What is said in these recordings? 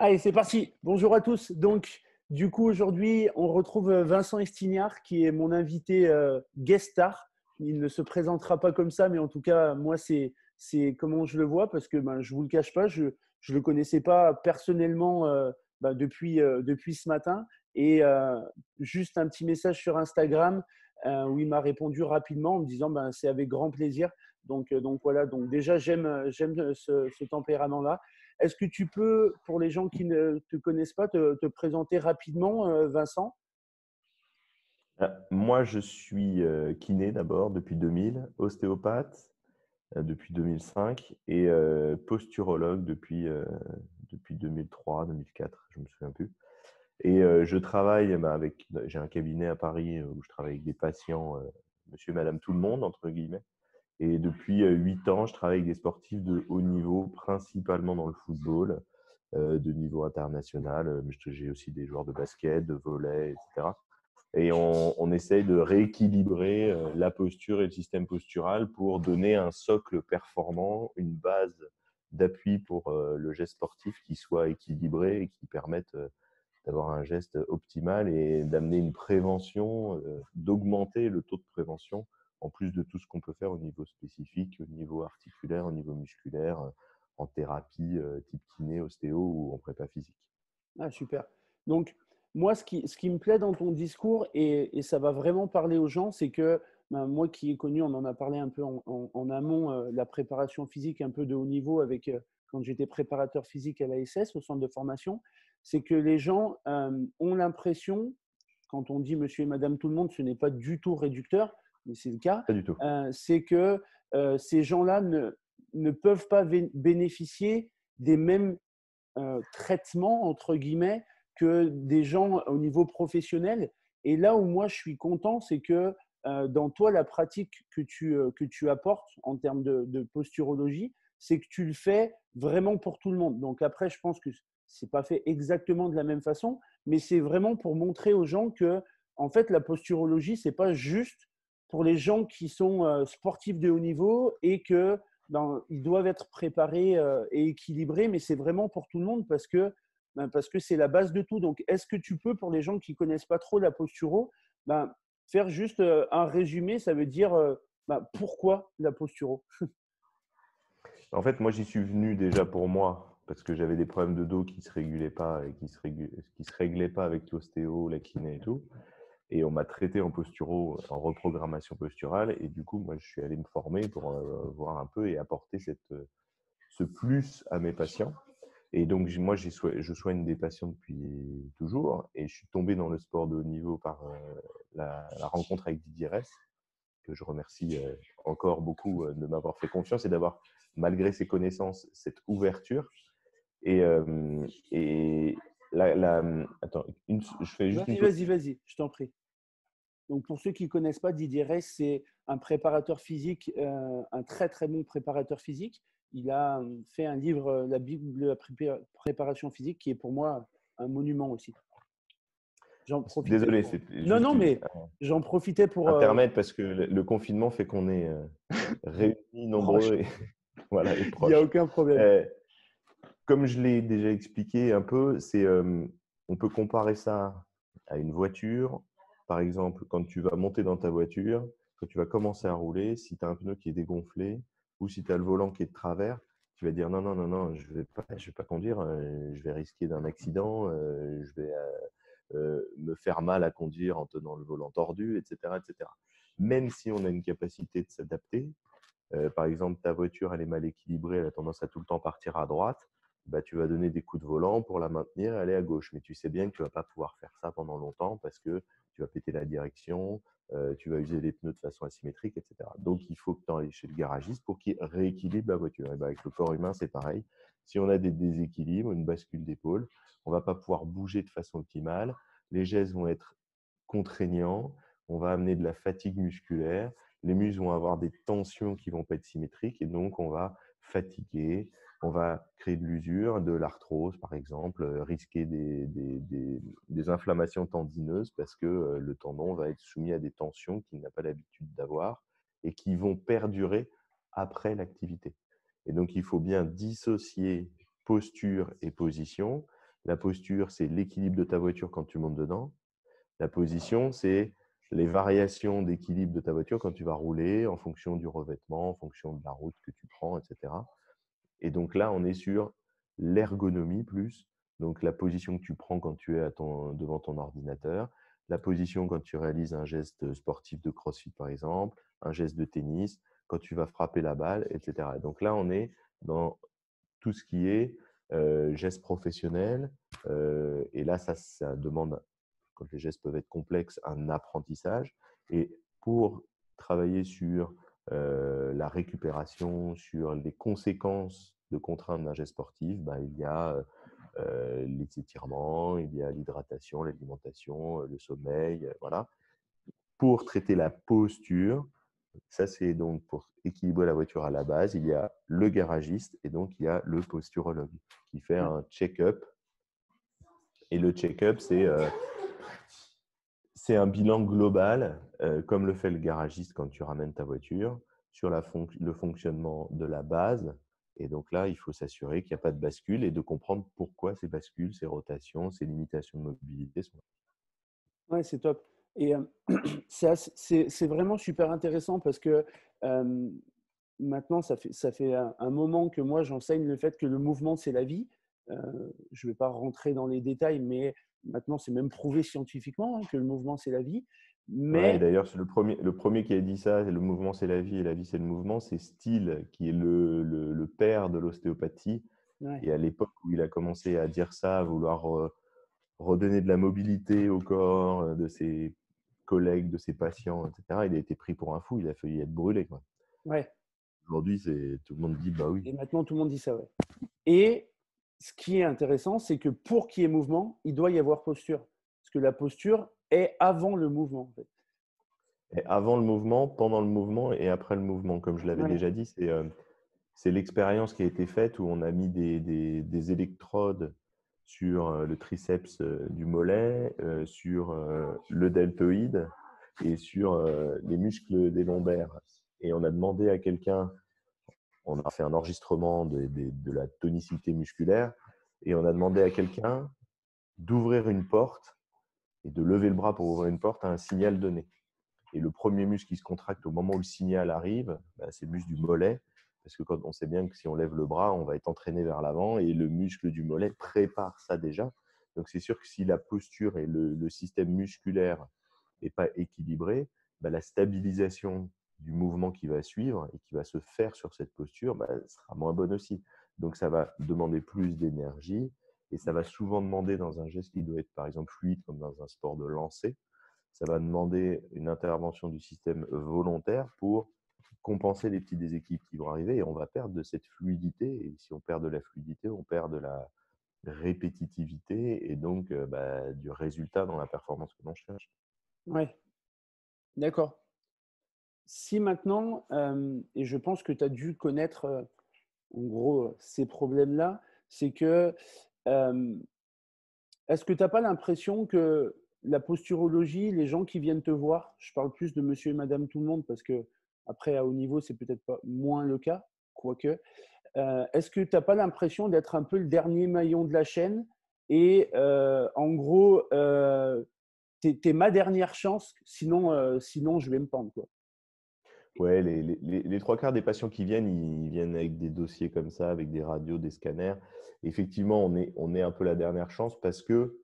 Allez, c'est parti. Bonjour à tous. Donc, du coup, aujourd'hui, on retrouve Vincent Estignard, qui est mon invité guest star. Il ne se présentera pas comme ça, mais en tout cas, moi, c'est comment je le vois, parce que je ne vous le cache pas, je ne le connaissais pas personnellement depuis ce matin. Et juste un petit message sur Instagram où il m'a répondu rapidement en me disant c'est avec grand plaisir. Donc voilà, donc déjà, j'aime ce tempérament-là. Est-ce que tu peux, pour les gens qui ne te connaissent pas, te présenter rapidement, Vincent? Moi, je suis kiné d'abord depuis 2000, ostéopathe depuis 2005 et posturologue depuis 2003-2004, je me souviens plus. Et je travaille j'ai un cabinet à Paris où je travaille avec des patients, monsieur et madame tout le monde, entre guillemets. Et depuis 8 ans, je travaille avec des sportifs de haut niveau, principalement dans le football, de niveau international. J'ai aussi des joueurs de basket, de volley, etc. Et on essaye de rééquilibrer la posture et le système postural pour donner un socle performant, une base d'appui pour le geste sportif qui soit équilibré et qui permette d'avoir un geste optimal et d'amener une prévention, d'augmenter le taux de prévention en plus de tout ce qu'on peut faire au niveau spécifique, au niveau articulaire, au niveau musculaire, en thérapie type kiné, ostéo ou en prépa physique. Ah, super. Donc, moi, ce qui me plaît dans ton discours, et ça va vraiment parler aux gens, c'est que moi qui ai connu, on en a parlé un peu en amont, la préparation physique un peu de haut niveau quand j'étais préparateur physique à l'ASS, au centre de formation, c'est que les gens ont l'impression, quand on dit monsieur et madame tout le monde, ce n'est pas du tout réducteur, mais c'est le cas, Pas du tout. c'est que ces gens-là ne peuvent pas bénéficier des mêmes traitement, entre guillemets, que des gens au niveau professionnel. Et là où moi, je suis content, c'est que dans toi, la pratique que tu apportes en termes de posturologie, c'est que tu le fais vraiment pour tout le monde. Donc après, je pense que ce n'est pas fait exactement de la même façon, mais c'est vraiment pour montrer aux gens que, en fait, la posturologie, ce n'est pas juste pour les gens qui sont sportifs de haut niveau et que ils doivent être préparés et équilibrés, mais c'est vraiment pour tout le monde parce que c'est la base de tout. Donc, est-ce que tu peux, pour les gens qui ne connaissent pas trop la posturo, faire juste un résumé? Ça veut dire pourquoi la posturo? En fait, moi, j'y suis venu déjà pour moi parce que j'avais des problèmes de dos qui ne se régulaient pas et qui se réglaient pas avec l'ostéo, la kiné et tout. Et on m'a traité en posturo, en reprogrammation posturale. Et du coup, moi, je suis allé me former pour voir un peu et apporter ce plus à mes patients. Et donc, moi, je soigne des patients depuis toujours. Et je suis tombé dans le sport de haut niveau par la rencontre avec Didier Ress, que je remercie encore beaucoup de m'avoir fait confiance et d'avoir, malgré ses connaissances, cette ouverture. Et attends, je fais juste une Vas-y, petite. vas-y, vas-y, je t'en prie. Donc, pour ceux qui ne connaissent pas, Didier Ress, c'est un préparateur physique, un très, très bon préparateur physique. Il a fait un livre, la Bible de la préparation physique, qui est pour moi un monument aussi. J'en profitais Désolé, pour… c'était Non, juste non, mais j'en profitais pour… intermède parce que le confinement fait qu'on est réunis, proche. nombreux et, voilà, et Il n'y a proches. aucun problème. Euh, Comme je l'ai déjà expliqué un peu, on peut comparer ça à une voiture. Par exemple, quand tu vas monter dans ta voiture, quand tu vas commencer à rouler, si tu as un pneu qui est dégonflé ou si tu as le volant qui est de travers, tu vas dire non, non, non, non, je vais pas conduire, je vais risquer d'un accident, je vais me faire mal à conduire en tenant le volant tordu, etc., etc. Même si on a une capacité de s'adapter, par exemple, ta voiture, elle est mal équilibrée, elle a tendance à tout le temps partir à droite, bah, tu vas donner des coups de volant pour la maintenir et aller à gauche. Mais tu sais bien que tu ne vas pas pouvoir faire ça pendant longtemps parce que tu vas péter la direction, tu vas user les pneus de façon asymétrique, etc. Donc, il faut que tu ailles chez le garagiste pour qu'il rééquilibre la voiture. Et bah, avec le corps humain, c'est pareil. Si on a des déséquilibres, une bascule d'épaule, on ne va pas pouvoir bouger de façon optimale. Les gestes vont être contraignants, on va amener de la fatigue musculaire, les muscles vont avoir des tensions qui ne vont pas être symétriques et donc on va fatiguer, on va créer de l'usure, de l'arthrose par exemple, risquer des inflammations tendineuses parce que le tendon va être soumis à des tensions qu'il n'a pas l'habitude d'avoir et qui vont perdurer après l'activité. Et donc il faut bien dissocier posture et position. La posture, c'est l'équilibre de ta voiture quand tu montes dedans. La position, c'est les variations d'équilibre de ta voiture quand tu vas rouler en fonction du revêtement, en fonction de la route que tu prends, etc. Et donc là, on est sur l'ergonomie plus, donc la position que tu prends quand tu es devant ton ordinateur, la position quand tu réalises un geste sportif de CrossFit par exemple, un geste de tennis, quand tu vas frapper la balle, etc. Et donc là, on est dans tout ce qui est gestes professionnels. Et là, ça demande, quand les gestes peuvent être complexes, un apprentissage. Et pour travailler sur la récupération, sur les conséquences de contraintes d'un geste sportif, ben, il y a les étirements, il y a l'hydratation, l'alimentation, le sommeil, voilà. Pour traiter la posture, ça c'est donc pour équilibrer la voiture à la base, il y a le garagiste et donc il y a le posturologue qui fait un check-up. Et le check-up, c'est un bilan global, comme le fait le garagiste quand tu ramènes ta voiture, sur le fonctionnement de la base. Et donc là, il faut s'assurer qu'il n'y a pas de bascule et de comprendre pourquoi ces bascules, ces rotations, ces limitations de mobilité sont là. Ouais, c'est top. Et c'est vraiment super intéressant parce que euh, maintenant, ça fait un moment que moi, j'enseigne le fait que le mouvement, c'est la vie. Je ne vais pas rentrer dans les détails, mais maintenant, c'est même prouvé scientifiquement, hein, que le mouvement, c'est la vie. Ouais, et Mais d'ailleurs, c'est le premier qui a dit ça, le mouvement c'est la vie et la vie c'est le mouvement, c'est Steele, qui est le père de l'ostéopathie. ouais, Et à l'époque où il a commencé à dire ça, à vouloir redonner de la mobilité au corps de ses collègues, de ses patients, etc., il a été pris pour un fou, il a failli être brûlé, quoi. ouais. Aujourd'hui, tout le monde dit bah oui. Et maintenant, tout le monde dit ça, ouais. Et ce qui est intéressant, c'est que pour qu'il y ait mouvement, il doit y avoir posture. Parce que la posture est avant le mouvement, en fait. Et avant le mouvement, pendant le mouvement et après le mouvement, comme je l'avais Ouais, déjà dit, c'est l'expérience qui a été faite où on a mis des électrodes sur le triceps du mollet, sur le deltoïde et sur les muscles des lombaires. Et on a demandé à quelqu'un, on a fait un enregistrement de la tonicité musculaire et on a demandé à quelqu'un d'ouvrir une porte et de lever le bras pour ouvrir une porte à un signal donné. Et le premier muscle qui se contracte au moment où le signal arrive, bah, c'est le muscle du mollet. Parce que quand on sait bien que si on lève le bras, on va être entraîné vers l'avant et le muscle du mollet prépare ça déjà. Donc c'est sûr que si la posture et le système musculaire n'est pas équilibré, bah, la stabilisation du mouvement qui va suivre et qui va se faire sur cette posture bah, sera moins bonne aussi. Donc ça va demander plus d'énergie et ça va souvent demander dans un geste qui doit être par exemple fluide comme dans un sport de lancer, ça va demander une intervention du système volontaire pour compenser les petits déséquilibres qui vont arriver et on va perdre de cette fluidité. Et si on perd de la fluidité, on perd de la répétitivité et donc bah, du résultat dans la performance que l'on cherche. ouais, d'accord. Si maintenant, et je pense que tu as dû connaître en gros ces problèmes-là, c'est que est-ce que tu n'as pas l'impression que la posturologie, les gens qui viennent te voir, je parle plus de monsieur et madame tout le monde parce que après à haut niveau, c'est peut-être pas moins le cas, quoique. Est-ce que tu n'as pas l'impression d'être un peu le dernier maillon de la chaîne et en gros, tu es ma dernière chance, sinon je vais me pendre, quoi. Ouais, les trois quarts des patients qui viennent, ils viennent avec des dossiers comme ça, avec des radios, des scanners. Effectivement, on est un peu la dernière chance parce que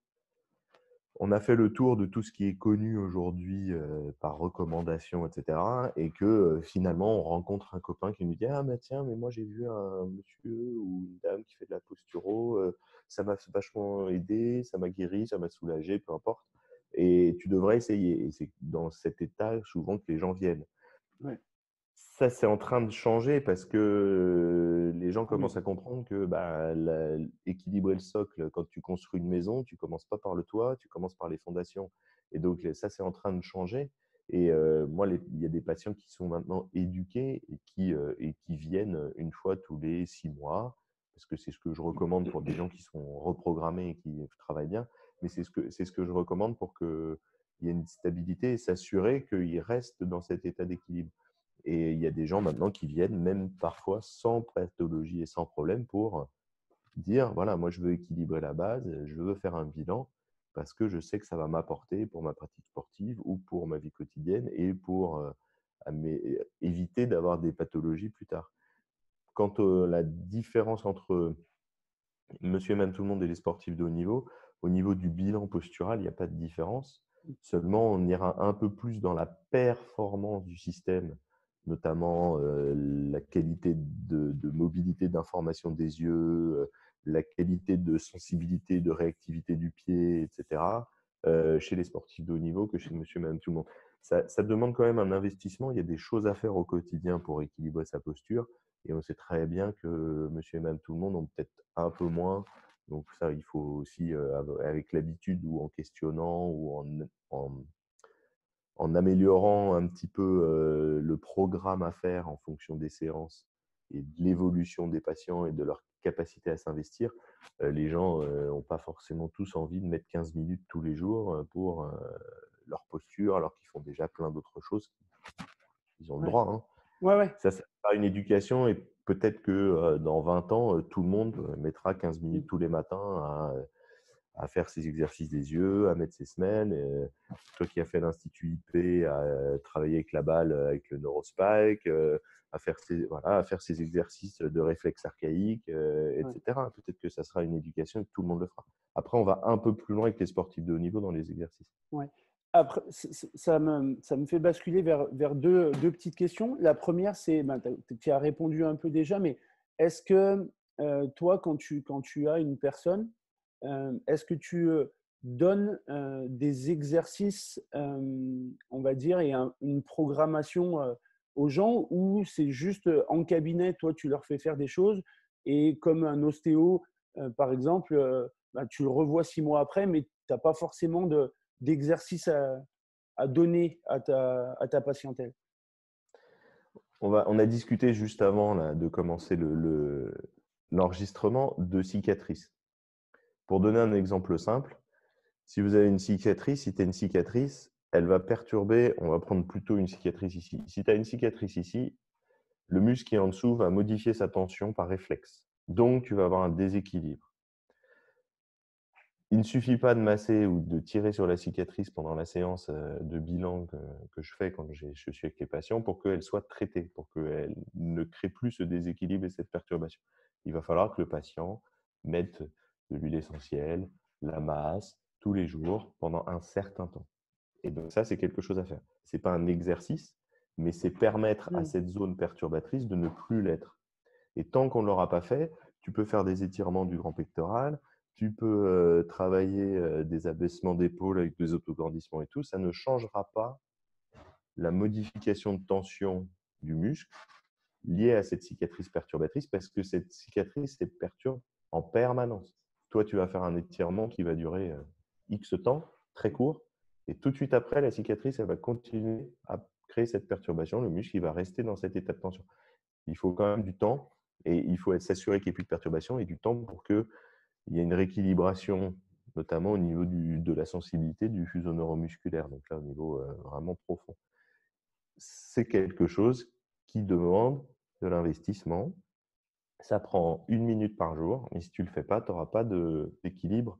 on a fait le tour de tout ce qui est connu aujourd'hui par recommandation, etc. Et que finalement, on rencontre un copain qui nous dit ah, mais tiens, mais moi j'ai vu un monsieur ou une dame qui fait de la posturo, ça m'a vachement aidé, ça m'a guéri, ça m'a soulagé, peu importe. Et tu devrais essayer. Et c'est dans cet état souvent que les gens viennent. Ouais. Ça, c'est en train de changer parce que les gens Ah oui. commencent à comprendre que bah, équilibrer le socle, quand tu construis une maison, tu commences pas par le toit, tu commences par les fondations. Et donc, ça, c'est en train de changer. Et moi, il y a des patients qui sont maintenant éduqués et qui viennent une fois tous les 6 mois, parce que c'est ce que je recommande pour des gens qui sont reprogrammés et qui travaillent bien. Mais c'est ce que je recommande pour qu'il y ait une stabilité et s'assurer qu'ils restent dans cet état d'équilibre. Et il y a des gens maintenant qui viennent même parfois sans pathologie et sans problème pour dire, voilà, moi je veux équilibrer la base, je veux faire un bilan parce que je sais que ça va m'apporter pour ma pratique sportive ou pour ma vie quotidienne et pour éviter d'avoir des pathologies plus tard. Quant à la différence entre monsieur et madame tout le monde et les sportifs de haut niveau, au niveau du bilan postural, il n'y a pas de différence. Seulement, on ira un peu plus dans la performance du système, notamment la qualité de mobilité d'information des yeux, la qualité de sensibilité, de réactivité du pied, etc., chez les sportifs de haut niveau que chez monsieur et madame tout le monde. Ça demande quand même un investissement. Il y a des choses à faire au quotidien pour équilibrer sa posture. Et on sait très bien que monsieur et madame tout le monde ont peut-être un peu moins. Donc ça, il faut aussi, avec l'habitude ou en questionnant ou en améliorant un petit peu le programme à faire en fonction des séances et de l'évolution des patients et de leur capacité à s'investir, les gens n'ont pas forcément tous envie de mettre 15 minutes tous les jours pour leur posture, alors qu'ils font déjà plein d'autres choses. Ils ont le Ouais. droit, hein. Ouais. Ça pas une éducation et peut-être que dans 20 ans, tout le monde mettra 15 minutes tous les matins à faire ses exercices des yeux, à mettre ses semelles. Toi qui as fait l'Institut IP, à travailler avec la balle, avec le neurospike, à faire ses exercices de réflexes archaïques, etc. Peut-être que ça sera une éducation et que tout le monde le fera. Après, on va un peu plus loin avec les sportifs de haut niveau dans les exercices. Ouais. Après, ça me fait basculer vers deux petites questions. La première, c'est, ben, tu as répondu un peu déjà, mais est-ce que toi, quand tu as une personne, est-ce que tu donnes des exercices, on va dire, et une programmation aux gens, ou c'est juste en cabinet, toi, tu leur fais faire des choses, et comme un ostéo, par exemple, ben, tu le revois 6 mois après, mais tu n'as pas forcément d'exercice à donner à ta patientèle? On a discuté juste avant là, de commencer l'enregistrement de cicatrices. Pour donner un exemple simple, si vous avez une cicatrice, si tu as une cicatrice, elle va perturber, on va prendre plutôt une cicatrice ici. Si tu as une cicatrice ici, le muscle qui est en dessous va modifier sa tension par réflexe. Donc, tu vas avoir un déséquilibre. Il ne suffit pas de masser ou de tirer sur la cicatrice pendant la séance de bilan que je fais quand je suis avec les patients pour qu'elle soit traitée, pour qu'elle ne crée plus ce déséquilibre et cette perturbation. Il va falloir que le patient mette de l'huile essentielle, la masse, tous les jours pendant un certain temps. Et donc ça, c'est quelque chose à faire. Ce n'est pas un exercice, mais c'est permettre à cette zone perturbatrice de ne plus l'être. Et tant qu'on ne l'aura pas fait, tu peux faire des étirements du grand pectoral, tu peux travailler des abaissements d'épaule avec des autograndissements et tout. Ça ne changera pas la modification de tension du muscle liée à cette cicatrice perturbatrice parce que cette cicatrice se perturbe en permanence. Toi, tu vas faire un étirement qui va durer X temps, très court, et tout de suite après, la cicatrice, elle va continuer à créer cette perturbation. Le muscle, il va rester dans cet état de tension. Il faut quand même du temps et il faut s'assurer qu'il n'y ait plus de perturbation et du temps pour qu'il y ait une rééquilibration, notamment au niveau de la sensibilité du fuseau neuromusculaire, donc là au niveau vraiment profond. C'est quelque chose qui demande de l'investissement. Ça prend 1 minute par jour, mais si tu ne le fais pas, tu n'auras pas d'équilibre,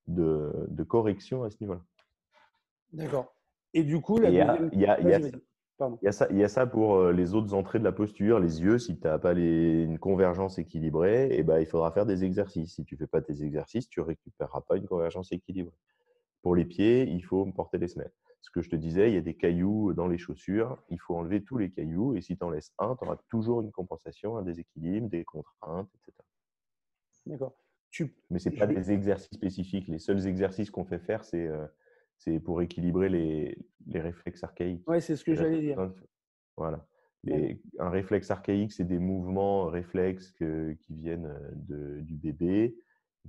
de correction à ce niveau-là. D'accord. Et du coup, Et la deuxième… Vas-y, vas-y. Pardon. il y a ça pour les autres entrées de la posture, les yeux. Si tu n'as pas une convergence équilibrée, eh ben, il faudra faire des exercices. Si tu ne fais pas tes exercices, tu ne récupéreras pas une convergence équilibrée. Pour les pieds, il faut porter les semelles. Ce que je te disais, il y a des cailloux dans les chaussures. Il faut enlever tous les cailloux. Et si tu en laisses un, tu auras toujours une compensation, un déséquilibre, des contraintes, etc. D'accord. Mais ce n'est pas des exercices spécifiques. Les seuls exercices qu'on fait faire, c'est pour équilibrer les réflexes archaïques. Oui, c'est ce que j'allais dire. Voilà. Un réflexe archaïque, c'est des mouvements réflexes qui viennent du bébé,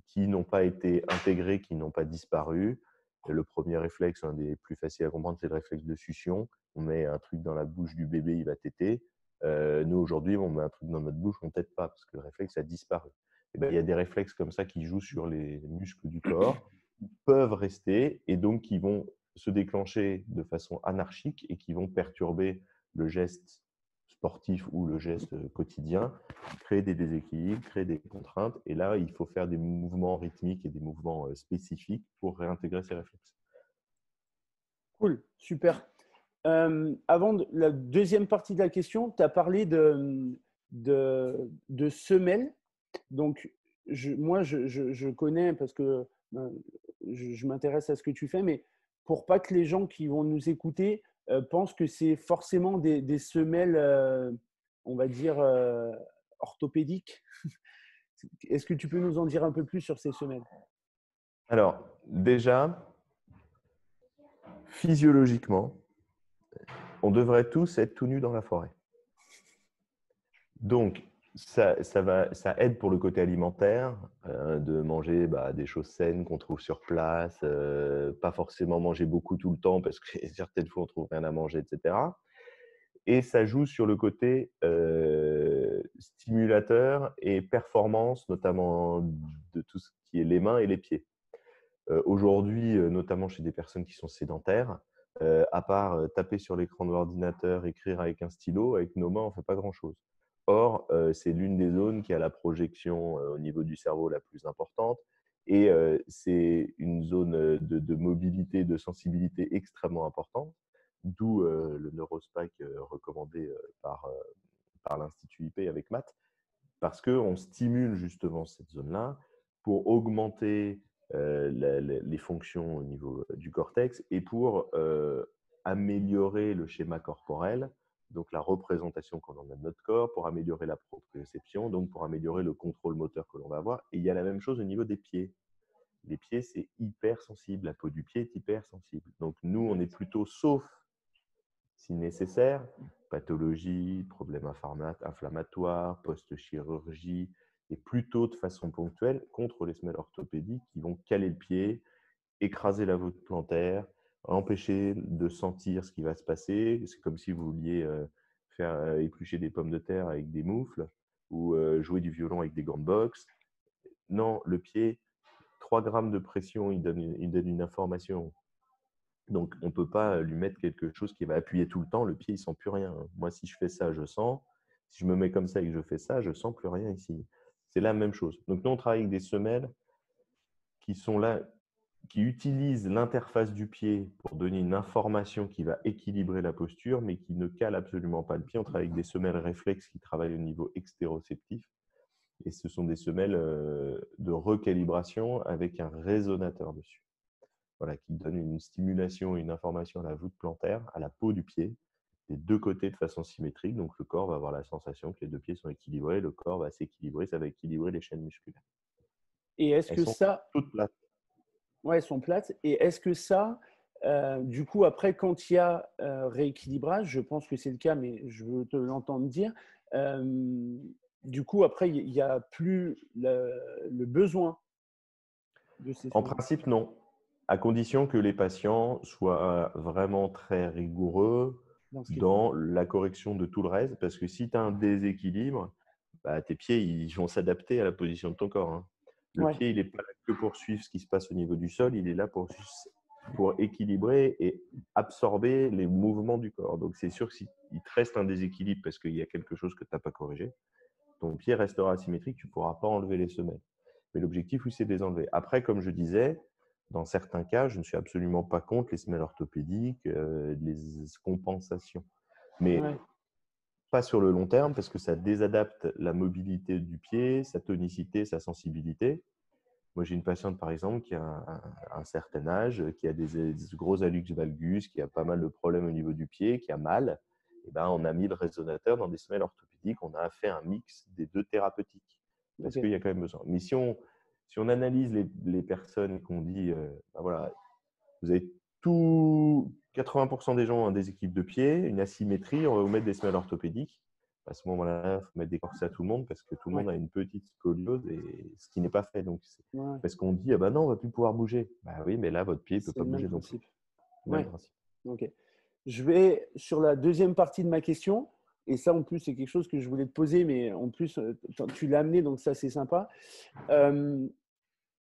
qui n'ont pas été intégrés, qui n'ont pas disparu. Le premier réflexe, un des plus faciles à comprendre, c'est le réflexe de succion. On met un truc dans la bouche du bébé, il va téter. Nous, aujourd'hui, on met un truc dans notre bouche, on ne tète pas parce que le réflexe a disparu. Et ben, il y a des réflexes comme ça qui jouent sur les muscles du corps, qui peuvent rester et donc qui vont se déclencher de façon anarchique et qui vont perturber le geste sportif ou le geste quotidien, crée des déséquilibres, crée des contraintes. Et là, il faut faire des mouvements rythmiques et des mouvements spécifiques pour réintégrer ces réflexes. Cool, super. Avant la deuxième partie de la question, tu as parlé de semelles. Donc, moi, je connais parce que je m'intéresse à ce que tu fais, mais pour pas que les gens qui vont nous écouter pensent que c'est forcément des semelles, on va dire, orthopédiques. Est-ce que tu peux nous en dire un peu plus sur ces semelles? Alors, déjà, physiologiquement, on devrait tous être tout nus dans la forêt. Donc, ça aide pour le côté alimentaire, de manger des choses saines qu'on trouve sur place, pas forcément manger beaucoup tout le temps parce que certaines fois on trouve rien à manger, etc. Et ça joue sur le côté stimulateur et performance, notamment de tout ce qui est les mains et les pieds. Aujourd'hui, notamment chez des personnes qui sont sédentaires, à part taper sur l'écran de l'ordinateur, écrire avec un stylo, avec nos mains, on ne fait pas grand-chose. Or, c'est l'une des zones qui a la projection au niveau du cerveau la plus importante et c'est une zone de mobilité, de sensibilité extrêmement importante, d'où le NeuroSpike recommandé par l'Institut IP avec Matt, parce qu'on stimule justement cette zone-là pour augmenter les fonctions au niveau du cortex et pour améliorer le schéma corporel, donc la représentation qu'on en a de notre corps, pour améliorer la proprioception, donc pour améliorer le contrôle moteur que l'on va avoir. Et il y a la même chose au niveau des pieds. Les pieds, c'est hyper sensible. La peau du pied est hyper sensible. Donc nous, on est plutôt, sauf si nécessaire, pathologie, problèmes inflammatoires, post-chirurgie, et plutôt de façon ponctuelle contre les semelles orthopédiques qui vont caler le pied, écraser la voûte plantaire, empêcher de sentir ce qui va se passer. C'est comme si vous vouliez faire éplucher des pommes de terre avec des moufles ou jouer du violon avec des gants de boxe. Non, le pied, 3 grammes de pression, il donne une information. Donc, on ne peut pas lui mettre quelque chose qui va appuyer tout le temps. Le pied, il ne sent plus rien. Moi, si je fais ça, je sens. Si je me mets comme ça et que je fais ça, je ne sens plus rien ici. C'est la même chose. Donc, nous, on travaille avec des semelles qui sont là, qui utilisent l'interface du pied pour donner une information qui va équilibrer la posture, mais qui ne cale absolument pas le pied. On travaille avec des semelles réflexes qui travaillent au niveau extéroceptif. Et ce sont des semelles de recalibration avec un résonateur dessus. Voilà, qui donne une stimulation et une information à la voûte plantaire, à la peau du pied, des deux côtés de façon symétrique. Donc, le corps va avoir la sensation que les deux pieds sont équilibrés. Le corps va s'équilibrer, ça va équilibrer les chaînes musculaires. Et est-ce Elles que sont ça… toutes plates. Ouais, elles sont plates. Et est-ce que ça, du coup, après, quand il y a rééquilibrage, je pense que c'est le cas, mais je veux te l'entendre dire, du coup, après, il n'y a plus le besoin de ces En soins. principe, non. À condition que les patients soient vraiment très rigoureux Dans ce qu'ils font. dans la correction de tout le reste. Parce que si tu as un déséquilibre, tes pieds ils vont s'adapter à la position de ton corps. Hein. Le Ouais. pied, il n'est pas là que pour suivre ce qui se passe au niveau du sol, il est là pour équilibrer et absorber les mouvements du corps. Donc, c'est sûr que s'il te reste un déséquilibre parce qu'il y a quelque chose que tu n'as pas corrigé, ton pied restera asymétrique, tu ne pourras pas enlever les semelles. Mais l'objectif, oui, c'est de les enlever. Après, comme je disais, dans certains cas, je ne suis absolument pas contre les semelles orthopédiques, les compensations. Mais Ouais. pas sur le long terme parce que ça désadapte la mobilité du pied, sa tonicité, sa sensibilité. Moi, j'ai une patiente, par exemple, qui a un certain âge, qui a des gros hallux valgus, qui a pas mal de problèmes au niveau du pied, qui a mal. Et on a mis le résonateur dans des semelles orthopédiques. On a fait un mix des deux thérapeutiques parce Ok. qu'il y a quand même besoin. Mais si on analyse les personnes et qu'on dit, voilà, vous avez 80% des gens ont un déséquilibre de pied, une asymétrie, on va vous mettre des semelles orthopédiques. À ce moment-là, il faut mettre des corsets à tout le monde parce que tout le Ouais. monde a une petite scoliose, et ce qui n'est pas fait. Donc, Ouais. parce qu'on dit, ah non, on ne va plus pouvoir bouger. Oui, mais là, votre pied ne peut C'est pas le même bouger non plus. principe. Même Ouais. principe. Ok. Je vais sur la deuxième partie de ma question. Et ça, en plus, c'est quelque chose que je voulais te poser, mais en plus, tu l'as amené, donc ça, c'est sympa.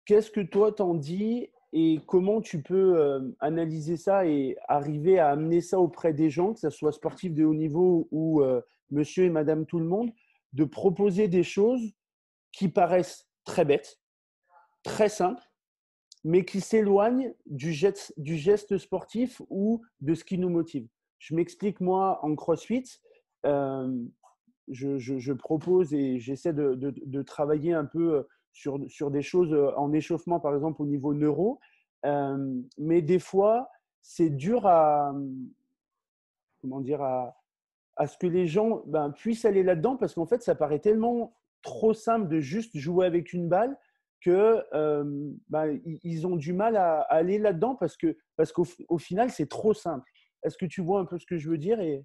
Qu'est-ce que toi, t'en dis et comment tu peux analyser ça et arriver à amener ça auprès des gens, que ce soit sportif de haut niveau ou monsieur et madame tout le monde, de proposer des choses qui paraissent très bêtes, très simples, mais qui s'éloignent du geste sportif ou de ce qui nous motive. Je m'explique, moi, en CrossFit, euh, je propose et j'essaie de travailler un peu sur des choses en échauffement, par exemple, au niveau neuro. Mais des fois, c'est dur comment dire, à ce que les gens puissent aller là-dedans parce qu'en fait, ça paraît tellement trop simple de juste jouer avec une balle que ils ont du mal à aller là-dedans parce qu'au final, c'est trop simple. Est-ce que tu vois un peu ce que je veux dire et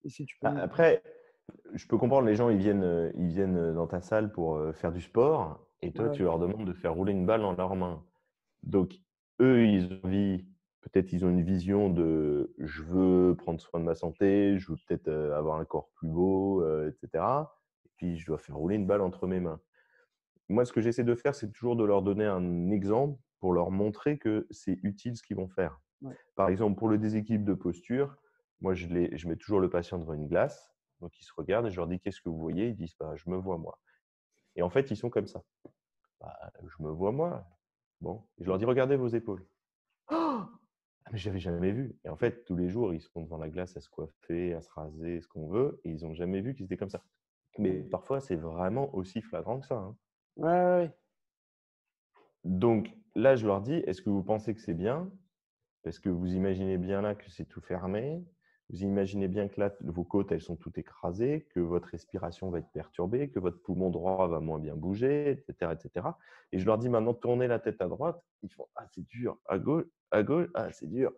si tu peux me... Après, je peux comprendre, les gens, ils viennent dans ta salle pour faire du sport et toi, Ouais, tu leur demandes de faire rouler une balle dans leurs mains. Donc, eux, ils ont envie, peut-être ils ont une vision de je veux prendre soin de ma santé, je veux peut-être avoir un corps plus beau, etc. Et puis, je dois faire rouler une balle entre mes mains. Moi, ce que j'essaie de faire, c'est toujours de leur donner un exemple pour leur montrer que c'est utile ce qu'ils vont faire. ouais, Par exemple, pour le déséquilibre de posture, moi, je mets toujours le patient devant une glace. Donc, ils se regardent et je leur dis qu'est-ce que vous voyez? Ils disent bah, je me vois moi. Et en fait, ils sont comme ça. Bah, je me vois moi. Bon, et je leur dis regardez vos épaules. Oh mais j'avais jamais vu. Et en fait, tous les jours, ils sont devant la glace à se coiffer, à se raser, ce qu'on veut, et ils n'ont jamais vu qu'ils étaient comme ça. Mais parfois, c'est vraiment aussi flagrant que ça, hein. ouais, ouais, Donc là, je leur dis, est-ce que vous pensez que c'est bien? Parce que vous imaginez bien là que c'est tout fermé. Vous imaginez bien que là, vos côtes, elles sont toutes écrasées, que votre respiration va être perturbée, que votre poumon droit va moins bien bouger, etc., etc. Et je leur dis maintenant, tournez la tête à droite. Ils font, ah, c'est dur. À gauche, ah, c'est dur.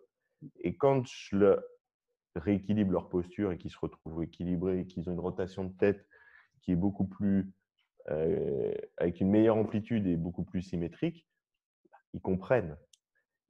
Et quand je rééquilibre leur posture et qu'ils se retrouvent équilibrés, qu'ils ont une rotation de tête qui est beaucoup plus, avec une meilleure amplitude et beaucoup plus symétrique, ils comprennent.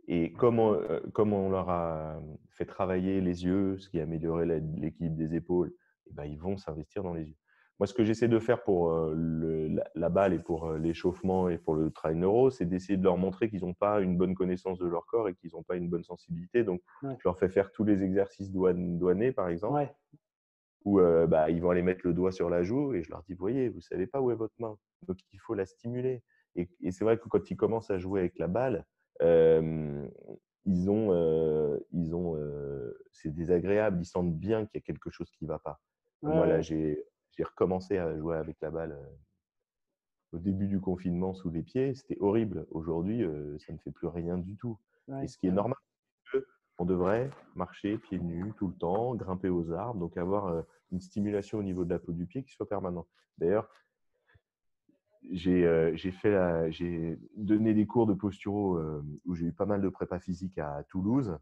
Et comme on leur a fait travailler les yeux, ce qui a amélioré l'équilibre des épaules, eh ben, ils vont s'investir dans les yeux. Moi, ce que j'essaie de faire pour la balle et pour l'échauffement et pour le travail neuro, c'est d'essayer de leur montrer qu'ils n'ont pas une bonne connaissance de leur corps et qu'ils n'ont pas une bonne sensibilité. Donc, ouais, je leur fais faire tous les exercices douanés, par exemple, ouais, où ils vont aller mettre le doigt sur la joue et je leur dis, voyez, vous ne savez pas où est votre main. Donc, il faut la stimuler. Et c'est vrai que quand ils commencent à jouer avec la balle, euh, c'est désagréable, ils sentent bien qu'il y a quelque chose qui ne va pas. Moi, là, ouais, j'ai recommencé à jouer avec la balle au début du confinement sous les pieds. C'était horrible. Aujourd'hui, ça ne fait plus rien du tout. Et ouais, ce qui est normal, on devrait marcher pieds nus tout le temps, grimper aux arbres, donc avoir une stimulation au niveau de la peau du pied qui soit permanente. D'ailleurs, j'ai donné des cours de posturaux où j'ai eu pas mal de prépa physique à Toulouse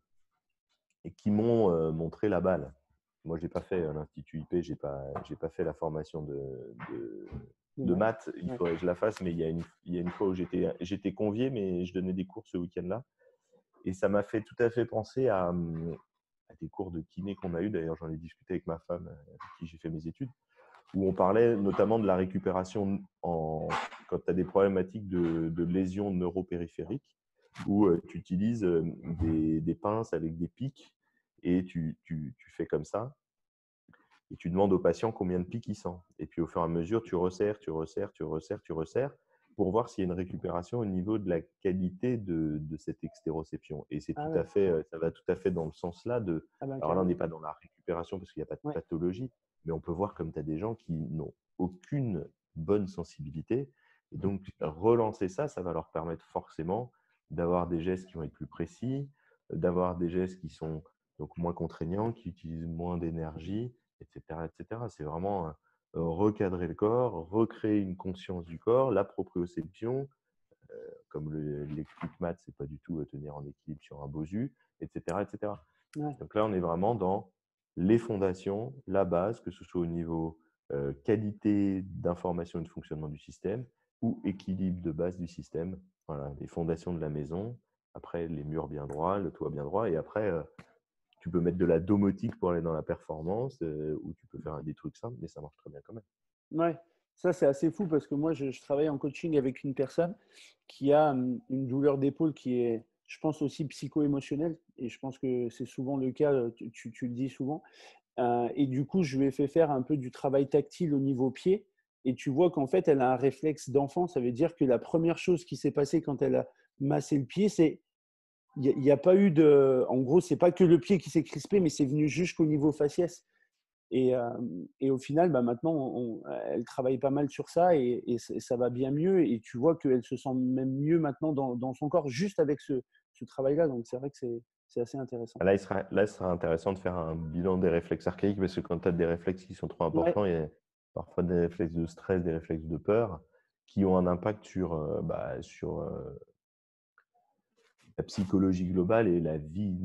et qui m'ont montré la balle. Moi, je n'ai pas fait l'Institut IP, je n'ai pas fait la formation de ouais, maths. Il ouais, faudrait que je la fasse, mais il y a une fois où j'étais convié, mais je donnais des cours ce week-end-là. Et ça m'a fait tout à fait penser à des cours de kiné qu'on a eu. D'ailleurs, j'en ai discuté avec ma femme, avec qui j'ai fait mes études, où on parlait notamment de la récupération quand tu as des problématiques de lésions neuropériphériques, où tu utilises des pinces avec des pics et tu fais comme ça. Et tu demandes au patient combien de pics il sent. Et puis au fur et à mesure, tu resserres, tu resserres, tu resserres, tu resserres pour voir s'il y a une récupération au niveau de la qualité de cette extéroception. Et c'est ah tout ouais, à fait, ça va tout à fait dans le sens là de. ah ben Alors là, on n'est carrément, pas dans la récupération parce qu'il n'y a pas de ouais, pathologie, mais on peut voir comme tu as des gens qui n'ont aucune bonne sensibilité. Et donc, relancer ça, ça va leur permettre forcément d'avoir des gestes qui vont être plus précis, d'avoir des gestes qui sont donc moins contraignants, qui utilisent moins d'énergie, etc., etc. C'est vraiment recadrer le corps, recréer une conscience du corps, la proprioception, comme les quick maths, c'est pas du tout tenir en équilibre sur un bosu, etc., etc. ouais, Donc là, on est vraiment dans les fondations, la base, que ce soit au niveau qualité d'information et de fonctionnement du système ou équilibre de base du système. Voilà, les fondations de la maison, après les murs bien droits, le toit bien droit, et après tu peux mettre de la domotique pour aller dans la performance, ou tu peux faire des trucs simples, mais ça marche très bien quand même. ouais. Ça, c'est assez fou parce que moi, je travaille en coaching avec une personne qui a une douleur d'épaule qui est, je pense, aussi psycho-émotionnelle. Et je pense que c'est souvent le cas, tu le dis souvent. Et du coup, je lui ai fait faire un peu du travail tactile au niveau pied. Et tu vois qu'en fait, elle a un réflexe d'enfant. Ça veut dire que la première chose qui s'est passée quand elle a massé le pied, c'est il n'y a pas eu de… En gros, c'est pas que le pied qui s'est crispé, mais c'est venu jusqu'au niveau faciès. Et au final, bah, maintenant, elle travaille pas mal sur ça et ça va bien mieux. Et tu vois qu'elle se sent même mieux maintenant dans son corps juste avec ce travail-là. Donc, c'est vrai que c'est assez intéressant. Là, il sera intéressant de faire un bilan des réflexes archaïques parce que quand tu as des réflexes qui sont trop Ouais, importants, il y a parfois des réflexes de stress, des réflexes de peur qui ont un impact sur la psychologie globale et la vie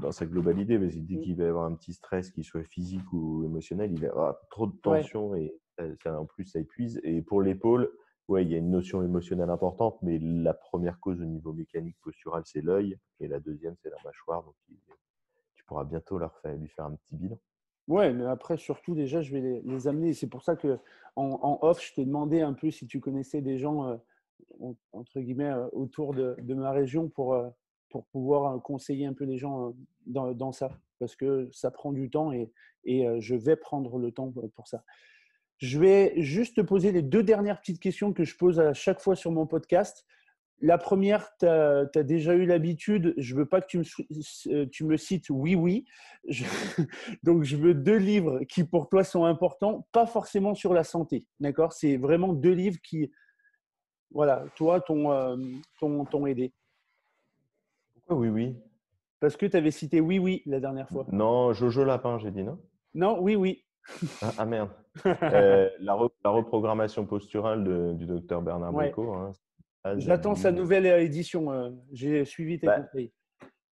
dans sa globalité. Parce que dès qu'il va y avoir un petit stress, qu'il soit physique ou émotionnel, il va y avoir trop de ouais. tension et en plus, ça épuise. Et pour l'épaule, ouais, il y a une notion émotionnelle importante, mais la première cause au niveau mécanique postural, c'est l'œil et la deuxième, c'est la mâchoire. Donc, tu pourras bientôt lui faire un petit bilan. Ouais, mais après, surtout, déjà, je vais les amener. C'est pour ça que en off, je t'ai demandé un peu si tu connaissais des gens, entre guillemets, autour de ma région pour pouvoir conseiller un peu les gens dans ça. Parce que ça prend du temps et je vais prendre le temps pour ça. Je vais juste te poser les 2 dernières petites questions que je pose à chaque fois sur mon podcast. La première, tu as déjà eu l'habitude, je ne veux pas que tu me cites oui, oui. Donc, je veux 2 livres qui pour toi sont importants, pas forcément sur la santé. D'accord? C'est vraiment 2 livres qui, voilà, toi, t'ont aidé. Pourquoi oui, oui? Parce que tu avais cité oui, oui la dernière fois. Non, Jojo Lapin, j'ai dit non? Non, oui, oui. Merde. La reprogrammation posturale du docteur Bernard Ouais. Bricot. Hein, ça, J'attends sa j'abuse. nouvelle édition. J'ai suivi tes Bah, conseils.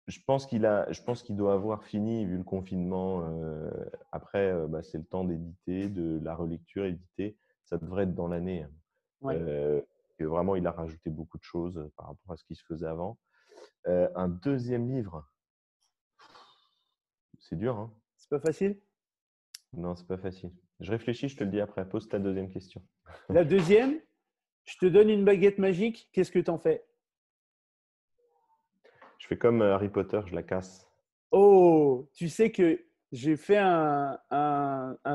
je pense qu'il doit avoir fini vu le confinement. Après, c'est le temps d'éditer, de la relecture, éditer. Ça devrait être dans l'année. Ouais. Que vraiment, il a rajouté beaucoup de choses par rapport à ce qui se faisait avant. Un deuxième livre, c'est dur, hein? C'est pas facile? Non, c'est pas facile. Je réfléchis, je te le dis après. Pose ta deuxième question. La deuxième, je te donne une baguette magique. Qu'est-ce que tu en fais? Je fais comme Harry Potter, je la casse. Oh, tu sais que j'ai fait un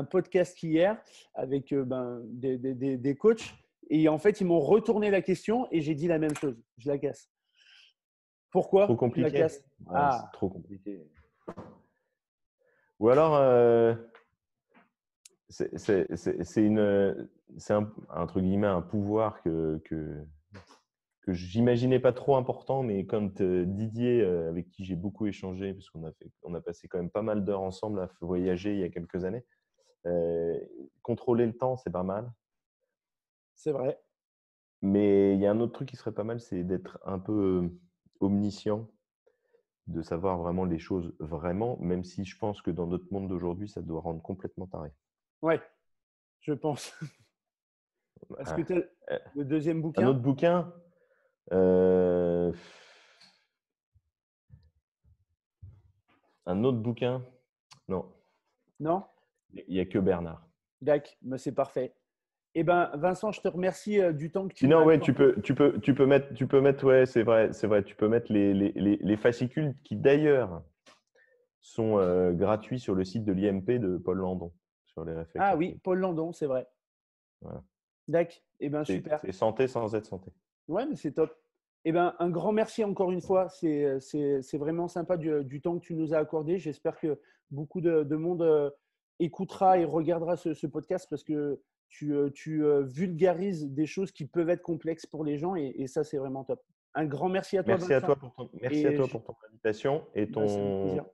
podcast hier avec des coachs et en fait, ils m'ont retourné la question et j'ai dit la même chose. Je la casse. Trop Pourquoi tu la compliqué? casses? Ouais, c'est Ah, trop compliqué. Ou alors, c'est entre guillemets un pouvoir que j'imaginais pas trop important, mais quand Didier, avec qui j'ai beaucoup échangé, parce on a passé quand même pas mal d'heures ensemble à voyager il y a quelques années, contrôler le temps, c'est pas mal. c'est vrai. Mais il y a un autre truc qui serait pas mal, c'est d'être un peu omniscient, de savoir vraiment les choses vraiment, même si je pense que dans notre monde d'aujourd'hui, ça doit rendre complètement taré. Ouais, je pense. Est-ce que Ah, tu as euh, le deuxième un bouquin? autre bouquin, euh, un autre bouquin, non, Non? il n'y a que Bernard. D'accord, ben, c'est parfait. Eh ben, Vincent, je te remercie du temps que tu m'as Sinon, ouais, accordé. tu peux mettre, ouais, c'est vrai, tu peux mettre les fascicules qui d'ailleurs sont gratuits sur le site de l'IMP de Paul Landon sur les réflexes Ah oui, archaïques. Paul Landon, c'est vrai. Voilà. D'accord. Eh ben, super. C'est santé sans être santé. Ouais, mais c'est top. Eh ben, un grand merci encore une fois. C'est vraiment sympa du temps que tu nous as accordé. J'espère que beaucoup de monde écoutera et regardera ce podcast parce que tu vulgarises des choses qui peuvent être complexes pour les gens et ça, c'est vraiment top. Un grand merci à toi, Vincent. Merci à Et toi pour ton invitation ben, c'est avec plaisir.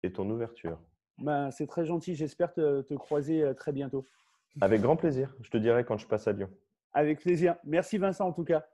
et ton ouverture. Ben, c'est très gentil. J'espère te croiser très bientôt. Avec grand plaisir. Je te dirai quand je passe à Lyon. Avec plaisir. Merci, Vincent, en tout cas.